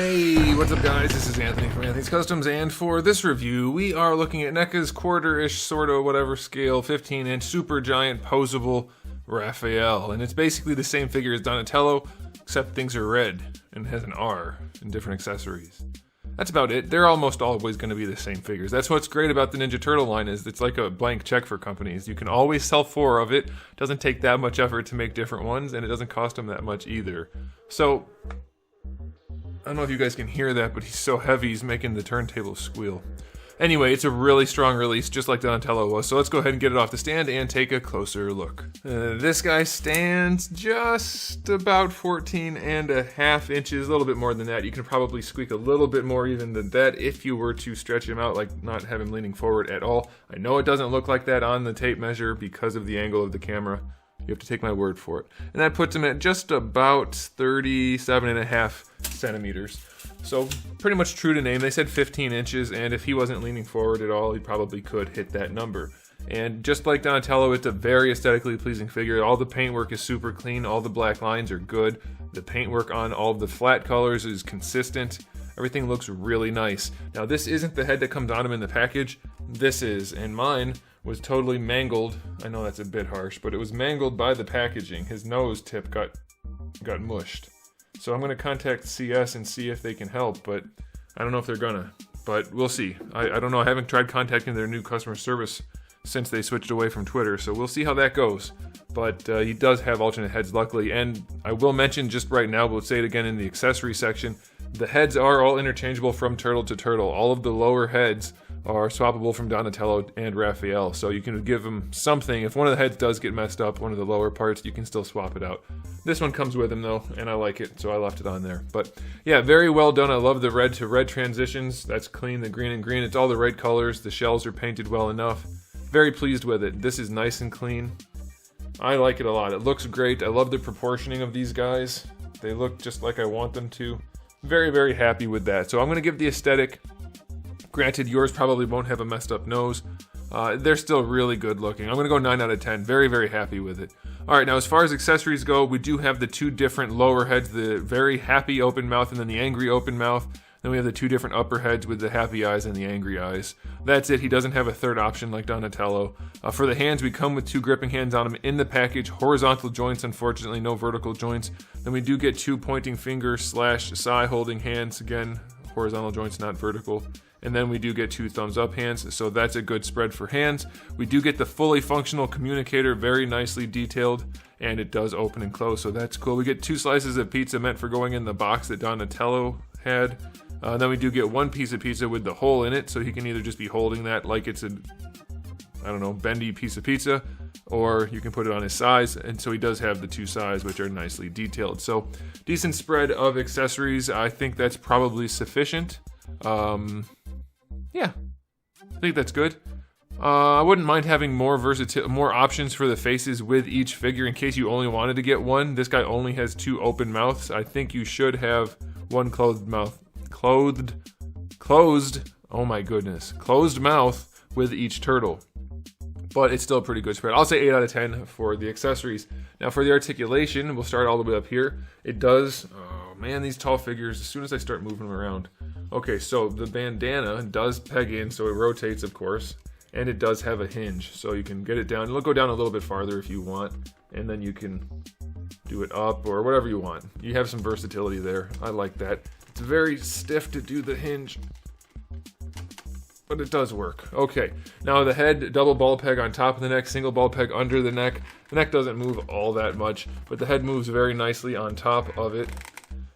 Hey, what's up guys? This is Anthony from Anthony's Customs, and for this review, we are looking at NECA's quarter-ish, sorta, whatever scale, 15-inch, super giant, posable RAPHAEL. And it's basically the same figure as Donatello, except things are red, and has an R, and different accessories. That's about it. They're almost always going to be the same figures. That's what's great about the Ninja Turtle line, is it's like a blank check for companies. You can always sell 4 of it. It doesn't take that much effort to make different ones, and it doesn't cost them that much either. So I don't know if you guys can hear that, but he's so heavy he's making the turntable squeal. Anyway, it's a really strong release, just like Donatello was, so let's go ahead and get it off the stand and take a closer look. This guy stands just about 14.5 inches, a little bit more than that. You can probably squeak a little bit more even than that if you were to stretch him out, like not have him leaning forward at all. I know it doesn't look like that on the tape measure because of the angle of the camera. You have to take my word for it. And that puts him at just about 37.5 centimeters. So pretty much true to name. They said 15 inches, and if he wasn't leaning forward at all, he probably could hit that number. And just like Donatello, it's a very aesthetically pleasing figure. All the paintwork is super clean. All the black lines are good. The paintwork on all the flat colors is consistent. Everything looks really nice. Now this isn't the head that comes on him in the package. This is, and mine was totally mangled. I know that's a bit harsh, but it was mangled by the packaging. His nose tip got mushed. So I'm gonna contact CS and see if they can help, but I don't know if they're gonna, but we'll see. I don't know, I haven't tried contacting their new customer service since they switched away from Twitter, so we'll see how that goes. But he does have alternate heads, luckily, and I will mention just right now, but we'll say it again in the accessory section, the heads are all interchangeable from turtle to turtle. All of the lower heads are swappable from Donatello and RAPHAEL, so you can give them something. If one of the heads does get messed up, one of the lower parts, you can still swap it out. This one comes with him though, and I like it, so I left it on there. But yeah, very well done. I love the red to red transitions. That's clean, the green and green. It's all the right colors. The shells are painted well enough. Very pleased with it. This is nice and clean. I like it a lot. It looks great. I love the proportioning of these guys. They look just like I want them to. Very, very happy with that. So I'm going to give the aesthetic. Granted, yours probably won't have a messed up nose. They're still really good looking. I'm going to go 9 out of 10. Very, very happy with it. Alright, now as far as accessories go, we do have the 2 different lower heads, the very happy open mouth and then the angry open mouth. Then we have the 2 different upper heads with the happy eyes and the angry eyes. That's it. He doesn't have a third option like Donatello. For the hands, we come with 2 gripping hands on him in the package. Horizontal joints, unfortunately, no vertical joints. Then we do get 2 pointing finger / SAI holding hands. Again, horizontal joints, not vertical. And then we do get 2 thumbs up hands, so that's a good spread for hands. We do get the fully functional communicator, very nicely detailed, and it does open and close, so that's cool. We get 2 slices of pizza meant for going in the box that Donatello had. Then we do get 1 piece of pizza with the hole in it, so he can either just be holding that like it's a, I don't know, bendy piece of pizza, or you can put it on his size, and so he does have the 2 sides, which are nicely detailed. So, decent spread of accessories. I think that's probably sufficient. Yeah, I think that's good. I wouldn't mind having more options for the faces with each figure in case you only wanted to get one. This guy only has 2 open mouths. I think you should have 1 closed mouth. Closed mouth with each turtle. But it's still a pretty good spread. I'll say 8 out of 10 for the accessories. Now for the articulation, we'll start all the way up here. It does, oh man, these tall figures, as soon as I start moving them around. Okay, so the bandana does peg in, so it rotates, of course, and it does have a hinge, so you can get it down. It'll go down a little bit farther if you want, and then you can do it up or whatever you want. You have some versatility there. I like that. It's very stiff to do the hinge, but it does work. Okay, now the head, double ball peg on top of the neck, single ball peg under the neck. The neck doesn't move all that much, but the head moves very nicely on top of it.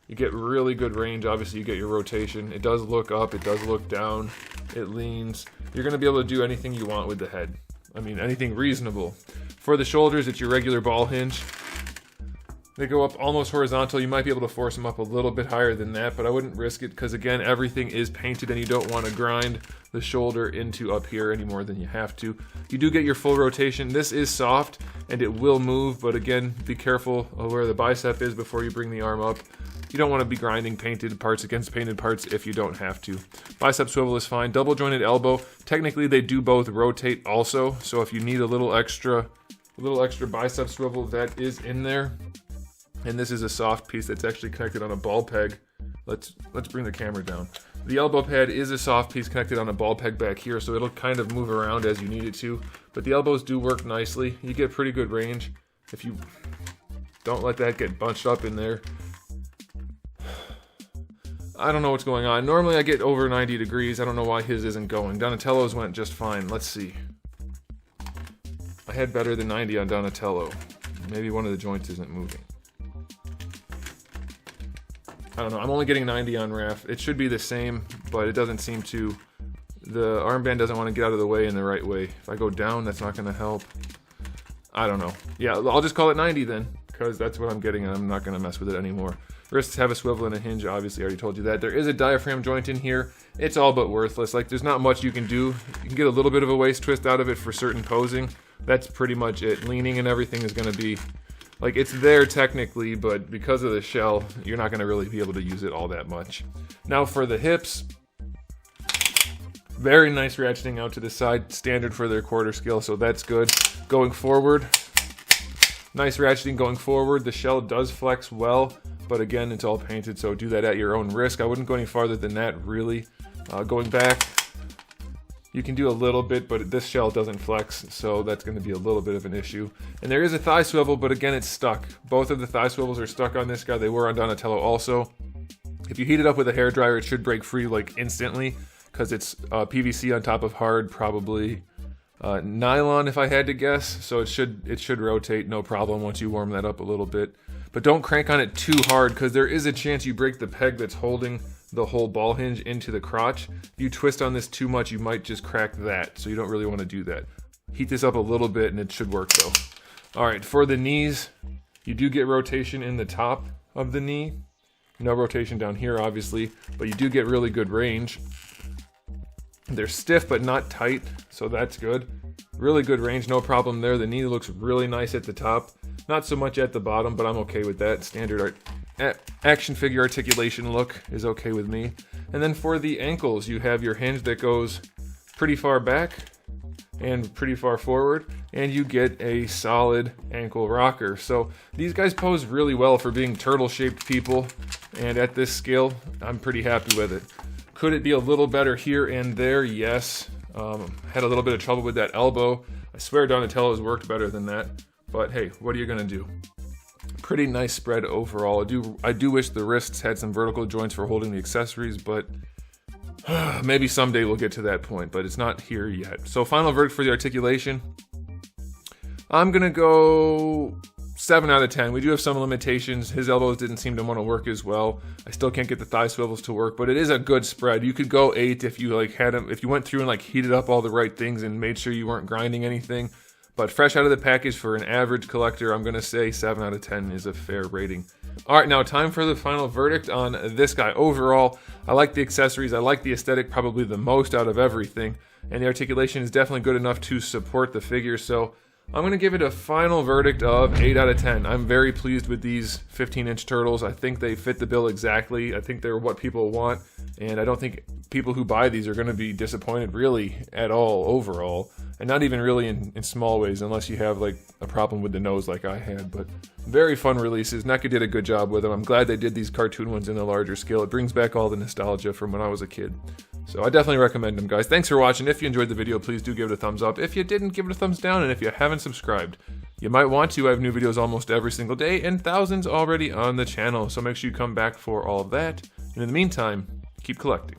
You get really good range. Obviously, you get your rotation. It does look up. It does look down. It leans. You're going to be able to do anything you want with the head. I mean, anything reasonable. For the shoulders, it's your regular ball hinge. They go up almost horizontal. You might be able to force them up a little bit higher than that, but I wouldn't risk it because, again, everything is painted and you don't want to grind the shoulder into up here any more than you have to. You do get your full rotation. This is soft and it will move, but again, be careful of where the bicep is before you bring the arm up. You don't want to be grinding painted parts against painted parts if you don't have to. Bicep swivel is fine. Double jointed elbow. Technically, they do both rotate also, so if you need a little extra bicep swivel, that is in there. And this is a soft piece that's actually connected on a ball peg let's bring the camera down. The elbow pad is a soft piece connected on a ball peg back here, so it'll kind of move around as you need it to. But the elbows do work nicely. You get pretty good range if you don't let that get bunched up in there. I don't know what's going on. Normally I get over 90 degrees. I don't know why his isn't going. Donatello's went just fine. Let's see. I had better than 90 on Donatello. Maybe one of the joints isn't moving. I don't know. I'm only getting 90 on Raph. It should be the same, but it doesn't seem to. The armband doesn't want to get out of the way in the right way. If I go down, that's not going to help. I don't know. Yeah, I'll just call it 90 then, because that's what I'm getting, and I'm not going to mess with it anymore. Wrists have a swivel and a hinge, obviously, I already told you that. There is a diaphragm joint in here. It's all but worthless. Like, there's not much you can do. You can get a little bit of a waist twist out of it for certain posing. That's pretty much it. Leaning and everything is going to be... Like, it's there technically, but because of the shell, you're not going to really be able to use it all that much. Now for the hips, very nice ratcheting out to the side, standard for their quarter scale, so that's good. Going forward, nice ratcheting going forward. The shell does flex well, but again, it's all painted, so do that at your own risk. I wouldn't go any farther than that, really. Going back, you can do a little bit, but this shell doesn't flex, so that's going to be a little bit of an issue. And there is a thigh swivel, but again, it's stuck. Both of the thigh swivels are stuck on this guy. They were on Donatello also. If you heat it up with a hairdryer, it should break free like instantly, because it's PVC on top of hard, probably nylon if I had to guess. So it should rotate no problem once you warm that up a little bit. But don't crank on it too hard, because there is a chance you break the peg that's holding the whole ball hinge into the crotch. If you twist on this too much, you might just crack that, so you don't really want to do that. Heat this up a little bit and it should work though. Alright, for the knees, you do get rotation in the top of the knee. No rotation down here, obviously, but you do get really good range. They're stiff but not tight, so that's good. Really good range, no problem there. The knee looks really nice at the top. Not so much at the bottom, but I'm okay with that. Standard action figure articulation look is okay with me. And then for the ankles, you have your hinge that goes pretty far back and pretty far forward, and you get a solid ankle rocker. So these guys pose really well for being turtle-shaped people, and at this scale, I'm pretty happy with it. Could it be a little better here and there? Yes. Had a little bit of trouble with that elbow. I swear Donatello's worked better than that, but hey, what are you gonna do? Pretty nice spread overall. I do wish the wrists had some vertical joints for holding the accessories, but maybe someday we'll get to that point, but it's not here yet. So final verdict for the articulation, I'm gonna go 7 out of 10. We do have some limitations. His elbows didn't seem to want to work as well. I still can't get the thigh swivels to work, but it is a good spread. You could go 8 if you if you went through and heated up all the right things and made sure you weren't grinding anything. But fresh out of the package for an average collector, I'm gonna say 7 out of 10 is a fair rating. All right, now time for the final verdict on this guy. Overall, I like the accessories. I like the aesthetic probably the most out of everything, and the articulation is definitely good enough to support the figure. So I'm going to give it a final verdict of 8 out of 10. I'm very pleased with these 15-inch turtles. I think they fit the bill exactly. I think they're what people want, and I don't think people who buy these are going to be disappointed really at all overall, and not even really in small ways unless you have a problem with the nose like I had. But very fun releases. NECA did a good job with them. I'm glad they did these cartoon ones in a larger scale. It brings back all the nostalgia from when I was a kid. So I definitely recommend them, guys. Thanks for watching. If you enjoyed the video, please do give it a thumbs up. If you didn't, give it a thumbs down. And if you haven't subscribed, you might want to. I have new videos almost every single day and thousands already on the channel. So make sure you come back for all of that. And in the meantime, keep collecting.